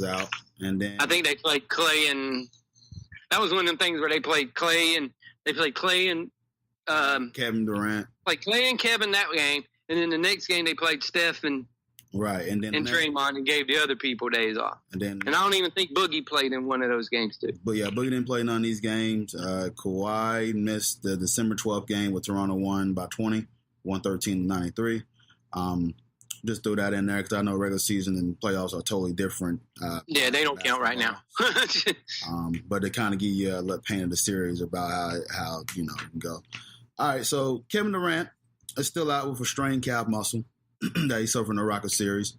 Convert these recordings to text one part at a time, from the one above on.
out, and then I think they played Clay, and that was one of them things where they played Clay and Kevin Durant. Played Clay and Kevin that game, and then the next game they played Steph and Draymond and gave the other people days off. And I don't even think Boogie played in one of those games too. But yeah, Boogie didn't play none of these games. Kawhi missed the December 12th game with Toronto won by 20, 113-93. Just threw that in there because I know regular season and playoffs are totally different. They don't count right now. But they kind of give you a paint of the series about how it can go. All right, so Kevin Durant is still out with a strained calf muscle that he suffered in the Rocket series,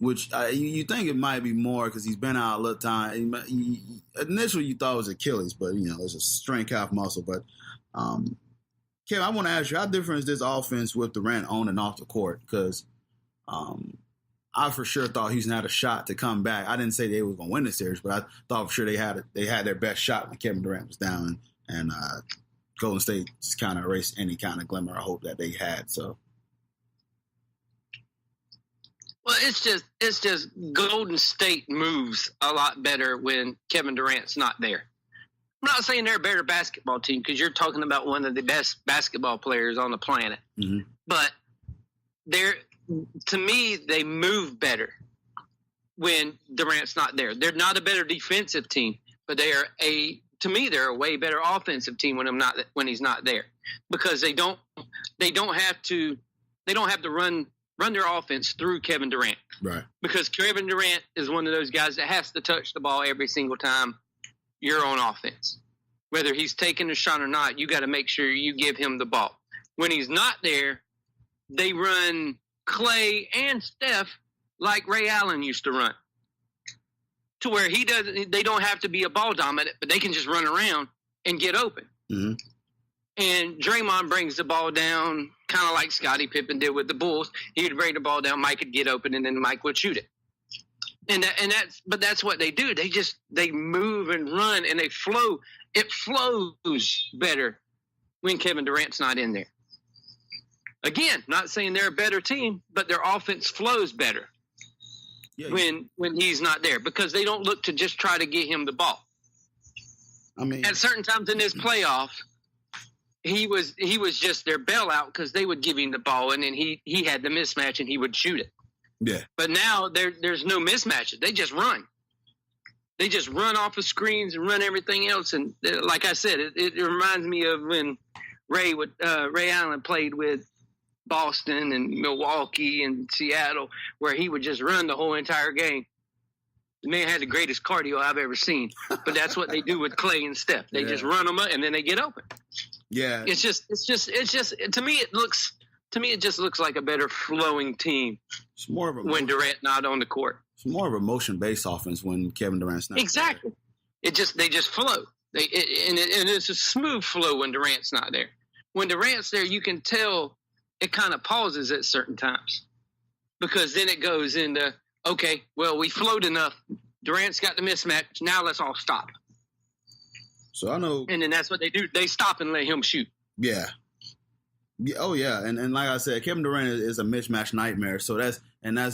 which you think it might be more because he's been out a little time. Initially, you thought it was Achilles, but it's a strained calf muscle. But Kevin, I want to ask you, how different is this offense with Durant on and off the court? Because I for sure thought Houston had a shot to come back. I didn't say they were going to win the series, but I thought for sure they had their best shot when Kevin Durant was down, and Golden State just kind of erased any kind of glimmer of hope that they had. So, well, it's just Golden State moves a lot better when Kevin Durant's not there. I'm not saying they're a better basketball team because you're talking about one of the best basketball players on the planet. Mm-hmm. But to me, they move better when Durant's not there. They're not a better defensive team, but they're a way better offensive team when he's not there because they don't have to run their offense through Kevin Durant. Right. Because Kevin Durant is one of those guys that has to touch the ball every single time you're on offense. Whether he's taking a shot or not, you got to make sure you give him the ball. When he's not there, they run Clay and Steph like Ray Allen used to run. To where they don't have to be a ball dominant, but they can just run around and get open. Mm-hmm. And Draymond brings the ball down kind of like Scottie Pippen did with the Bulls. He would bring the ball down, Mike would get open, and then Mike would shoot it. But that's what they do. They move and run and they flow. It flows better when Kevin Durant's not in there. Again, not saying they're a better team, but their offense flows better when he's not there because they don't look to just try to get him the ball. I mean, at certain times in this playoff, he was just their bailout because they would give him the ball and then he had the mismatch and he would shoot it. Yeah. But now there's no mismatches. They just run. They just run off of screens and run everything else. And like I said, it reminds me of when Ray Allen played with Boston and Milwaukee and Seattle, where he would just run the whole entire game. The man had the greatest cardio I've ever seen. But that's what they do with Clay and Steph. They just run them up and then they get open. Yeah. It's just to me it just looks like a better flowing team. It's more of when Durant not on the court. It's more of a motion-based offense when Kevin Durant's not exactly. There. They just flow. And it's a smooth flow when Durant's not there. When Durant's there, you can tell it kind of pauses at certain times because then it goes into, okay, well, we flowed enough. Durant's got the mismatch. Now let's all stop. So I know. And then that's what they do. They stop and let him shoot. Yeah. Oh yeah, and like I said, Kevin Durant is a mismatch nightmare. So that's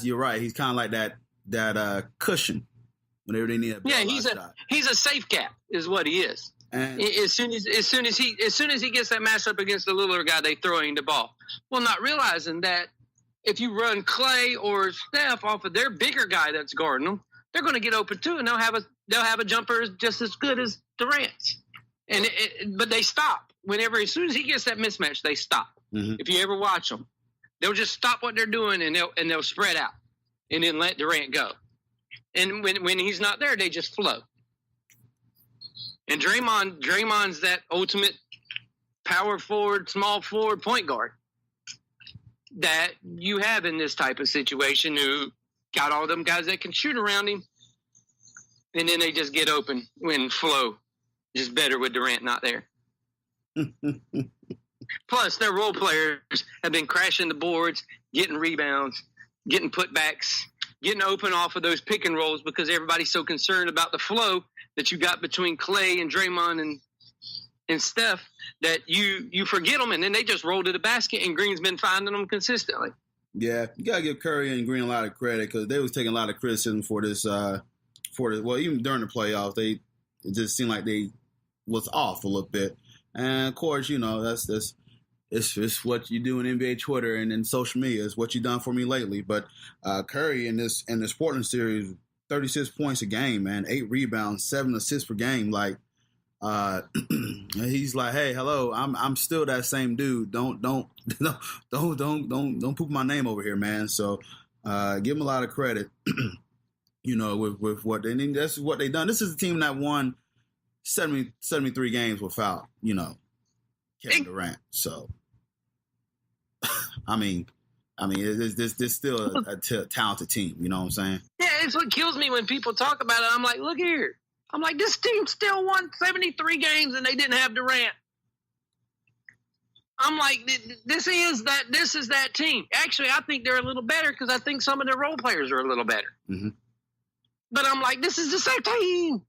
you're right. He's kind of like that cushion whenever they need a shot. He's a safe cap is what he is. And as soon as he gets that matchup against the littler guy, they throw him the ball. Well, not realizing that if you run Clay or Steph off of their bigger guy that's guarding them, they're going to get open too, and they'll have a jumper just as good as Durant's. But they stop. As soon as he gets that mismatch, they stop. Mm-hmm. If you ever watch them, they'll just stop what they're doing and they'll spread out and then let Durant go. And when he's not there, they just flow. And Draymond's that ultimate power forward, small forward point guard that you have in this type of situation who got all them guys that can shoot around him. And then they just get open when flow just better with Durant not there. Plus, their role players have been crashing the boards, getting rebounds, getting putbacks, getting open off of those pick and rolls because everybody's so concerned about the flow that you got between Clay and Draymond and Steph that you forget them, and then they just roll to the basket, and Green's been finding them consistently. Yeah, you gotta give Curry and Green a lot of credit because they was taking a lot of criticism for this. Well, even during the playoffs, it just seemed like they was off a little bit. And of course, it's what you do in NBA Twitter and in social media. It's what you done for me lately. But Curry in this Portland series, 36 points a game, man, 8 rebounds, 7 assists per game. Like he's like, hey, hello, I'm still that same dude. Don't poop my name over here, man. So give him a lot of credit. With what and that's what they done. This is a team that won 73 games without Kevin Durant. So. I mean, there's still a talented team. You know what I'm saying? Yeah, it's what kills me when people talk about it. I'm like, look here. I'm like, this team still won 73 games and they didn't have Durant. I'm like, this is that team. Actually, I think they're a little better because I think some of their role players are a little better. Mm-hmm. But I'm like, this is the same team.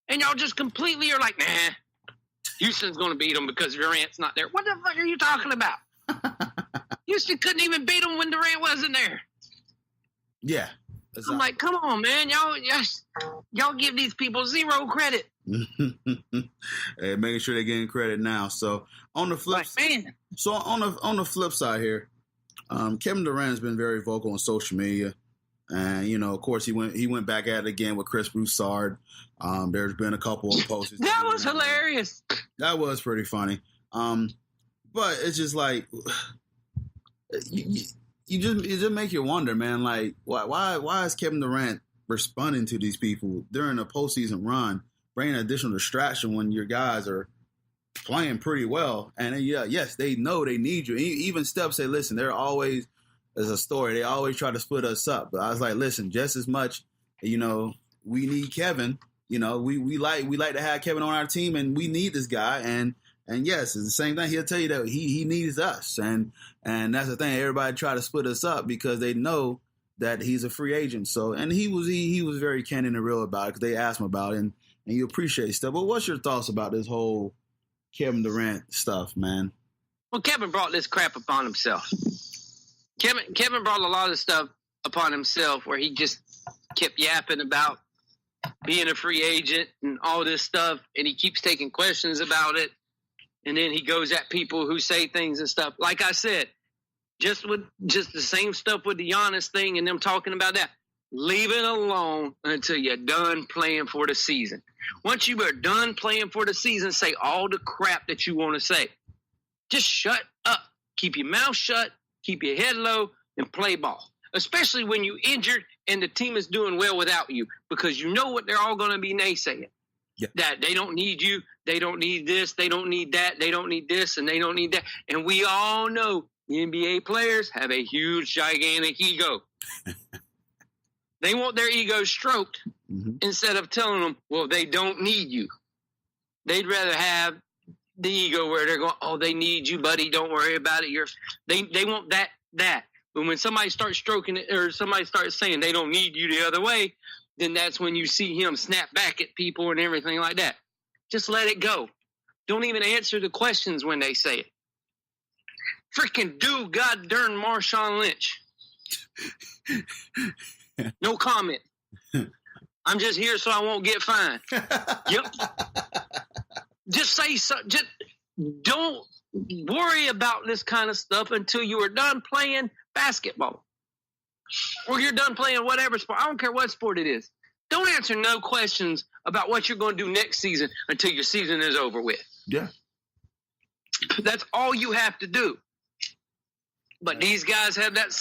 And y'all just completely are like, nah, Houston's going to beat them because Durant's not there. What the fuck are you talking about? Houston couldn't even beat them when Durant wasn't there. Yeah. I'm like, come on, man. Y'all give these people zero credit. Hey, making sure they're getting credit now. So on the flip side, on the flip side here, Kevin Durant has been very vocal on social media. And, of course, he went back at it again with Chris Broussard. There's been a couple of posts. That was hilarious. That was pretty funny. But it's just like it just make you wonder, man. Like why is Kevin Durant responding to these people during a postseason run, bringing additional distraction when your guys are playing pretty well? And yes, they know they need you. Even Steph said, "Listen, they're always as a story. They always try to split us up." But I was like, "Listen, just as much, we need Kevin. We like to have Kevin on our team, and we need this guy." And yes, it's the same thing. He'll tell you that he needs us. And that's the thing. Everybody try to split us up because they know that he's a free agent. So, and he was very candid and real about it because they asked him about it, and you appreciate stuff. But what's your thoughts about this whole Kevin Durant stuff, man? Well, Kevin brought this crap upon himself. Kevin brought a lot of stuff upon himself where he just kept yapping about being a free agent and all this stuff, and he keeps taking questions about it. And then he goes at people who say things and stuff. Like I said, just the same stuff with the Giannis thing and them talking about that. Leave it alone until you're done playing for the season. Once you are done playing for the season, say all the crap that you want to say. Just shut up. Keep your mouth shut. Keep your head low and play ball. Especially when you're injured and the team is doing well without you. Because you know what they're all going to be naysaying. Yeah. That they don't need you, they don't need this, they don't need that, they don't need this, and they don't need that. And we all know the NBA players have a huge, gigantic ego. They want their ego stroked instead of telling them, well, they don't need you. They'd rather have the ego where they're going, oh, they need you, buddy, don't worry about it. They want that. But when somebody starts stroking it or somebody starts saying they don't need you the other way, then that's when you see him snap back at people and everything like that. Just let it go. Don't even answer the questions when they say it. Freaking do God darn Marshawn Lynch. No comment. I'm just here so I won't get fined. Yep. Just say so. Just don't worry about this kind of stuff until you are done playing basketball. Or you're done playing whatever sport. I don't care what sport it is. Don't answer no questions about what you're going to do next season until your season is over with. Yeah. That's all you have to do. But these guys have that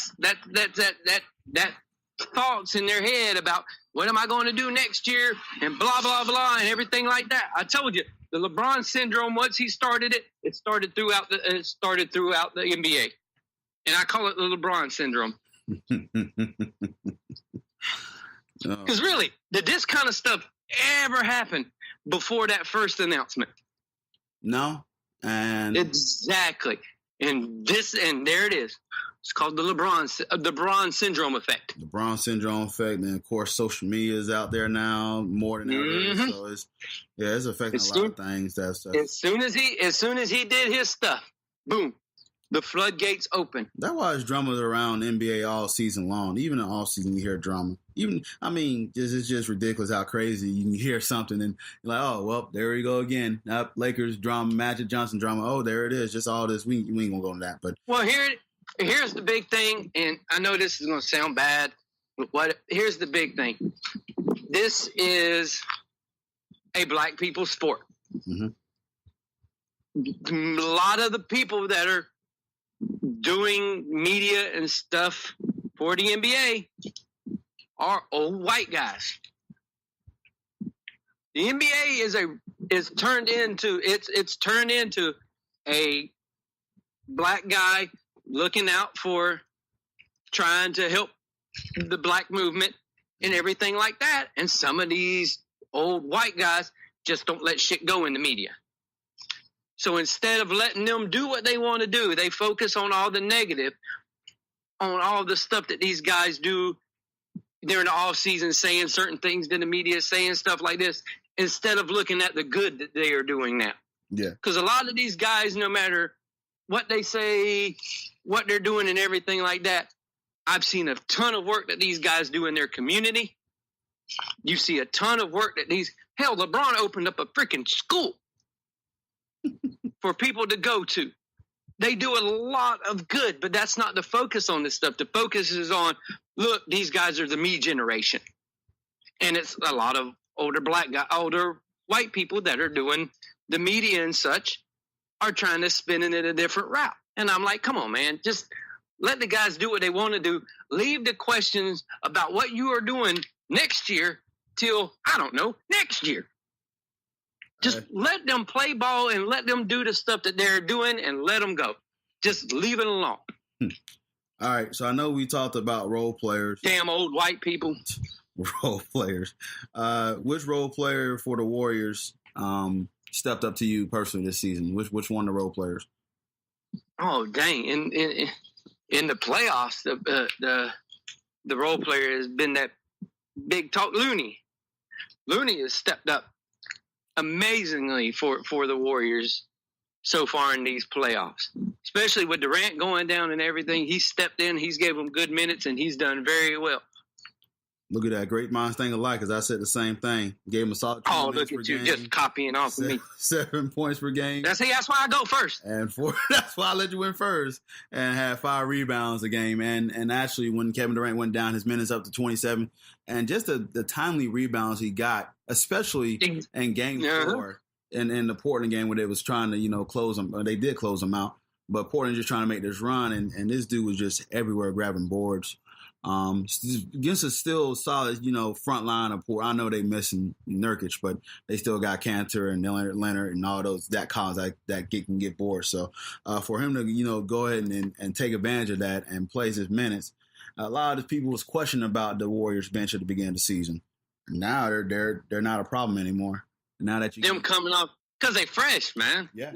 thoughts in their head about what am I going to do next year and blah, blah, blah, and everything like that. I told you, the LeBron syndrome, once he started it, it started throughout the NBA. And I call it the LeBron syndrome. Because really, did this kind of stuff ever happen before that first announcement? No. And exactly. And there it is. It's called the LeBron syndrome effect. The LeBron syndrome effect, and of course, social media is out there now more than ever. So it's affecting a lot of things. As soon as he did his stuff, boom. The floodgates open. That's why there's drama around NBA all season long. Even in off season, you hear drama. It's just ridiculous how crazy you can hear something and you're like, oh, well, there we go again. Lakers drama, Magic Johnson drama. Oh, there it is. Just all this. We ain't gonna go into that. But here's the big thing, and I know this is gonna sound bad, but here's the big thing. This is a black people sport. Mm-hmm. A lot of the people that are doing media and stuff for the NBA are old white guys. The NBA is turned into a black guy looking out for trying to help the black movement and everything like that. And some of these old white guys just don't let shit go in the media. So instead of letting them do what they want to do, they focus on all the negative, on all the stuff that these guys do during the off season, saying certain things to the media, saying stuff like this, instead of looking at the good that they are doing now. Yeah. Because a lot of these guys, no matter what they say, what they're doing and everything like that, I've seen a ton of work that these guys do in their community. You see a ton of work that LeBron opened up a freaking school for people to go to. They do a lot of good, but that's not the focus on this stuff. The focus is on, look, these guys are the me generation. And it's a lot of older white people that are doing the media and such are trying to spin it in a different route. And I'm like, come on, man, just let the guys do what they want to do. Leave the questions about what you are doing next year till, I don't know, next year. Just let them play ball and let them do the stuff that they're doing and let them go. Just leave it alone. All right. So I know we talked about role players. Damn old white people. Role players. Which role player for the Warriors stepped up to you personally this season? Which one of the role players? Oh, dang. In the playoffs, the role player has been that big talk Looney. Looney has stepped up amazingly for the Warriors so far in these playoffs, especially with Durant going down and everything. He stepped in, he's gave them good minutes, and he's done very well. Look at that. Great minds think alike, because I said the same thing. Gave him a solid 20 minutes per game. Oh, look at you, just copying off of me. 7 points per game. That's why I go first. And that's why I let you win first. And had 5 rebounds a game. And actually, when Kevin Durant went down, his minutes up to 27. And just the timely rebounds he got, especially in game 4, in the Portland game where they was trying to, close them. They did close them out. But Portland just trying to make this run. And this dude was just everywhere grabbing boards. Against a still solid, front line of Portland. I know they missing Nurkic, but they still got Cantor and Leonard and all those that can get bored. So for him to go ahead and take advantage of that and play his minutes, a lot of people was questioning about the Warriors bench at the beginning of the season. Now they're not a problem anymore. Now that you coming off because they fresh, man. Yeah,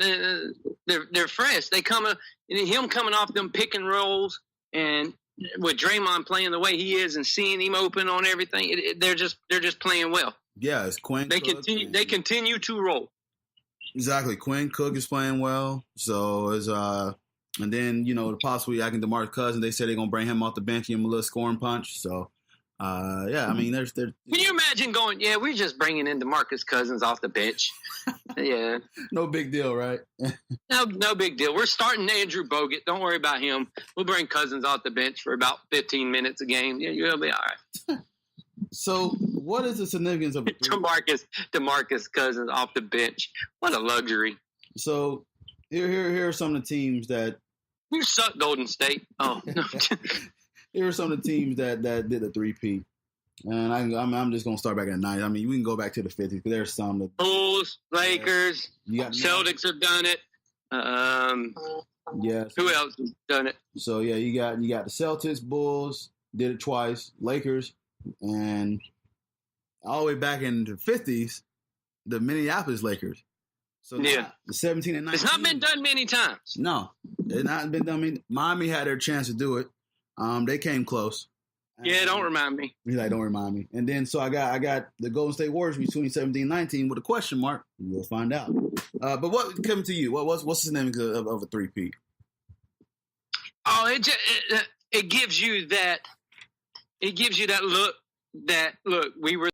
they're fresh. Him coming off them pick and rolls and with Draymond playing the way he is and seeing him open on everything, they're just playing well. Yeah, it's Quinn. They continue to roll. Exactly, Quinn Cook is playing well. So is and then possibly I think DeMarcus Cousins. They said they're gonna bring him off the bench, give him a little scoring punch. So I mean, there's. Can you imagine going? Yeah, we're just bringing in DeMarcus Cousins off the bench. Yeah, no big deal, right? No big deal. We're starting Andrew Bogut. Don't worry about him. We'll bring Cousins off the bench for about 15 minutes a game. Yeah, you'll be all right. So, what is the significance of DeMarcus Cousins off the bench? What a luxury. So, here are some of the teams that you suck, Golden State. Oh no. Here are some of the teams that did a three-peat. And I'm just going to start back in the 90s. I mean, we can go back to the 50s, because there's some. That, Bulls, Lakers, Celtics have done it. Yes. Who else has done it? So, yeah, you got the Celtics, Bulls, did it twice, Lakers, and all the way back in the 50s, the Minneapolis Lakers. So yeah, the 17 and 19. It's not been done many times. No, it's not been done. Miami had their chance to do it. They came close. Yeah, don't remind me. He's like, don't remind me. And then so I got the Golden State Warriors between 17 and 19 with a question mark. We'll find out. But what coming to you? What's the name of a three-peat? Oh, it gives you that. It gives you that look. That look, we were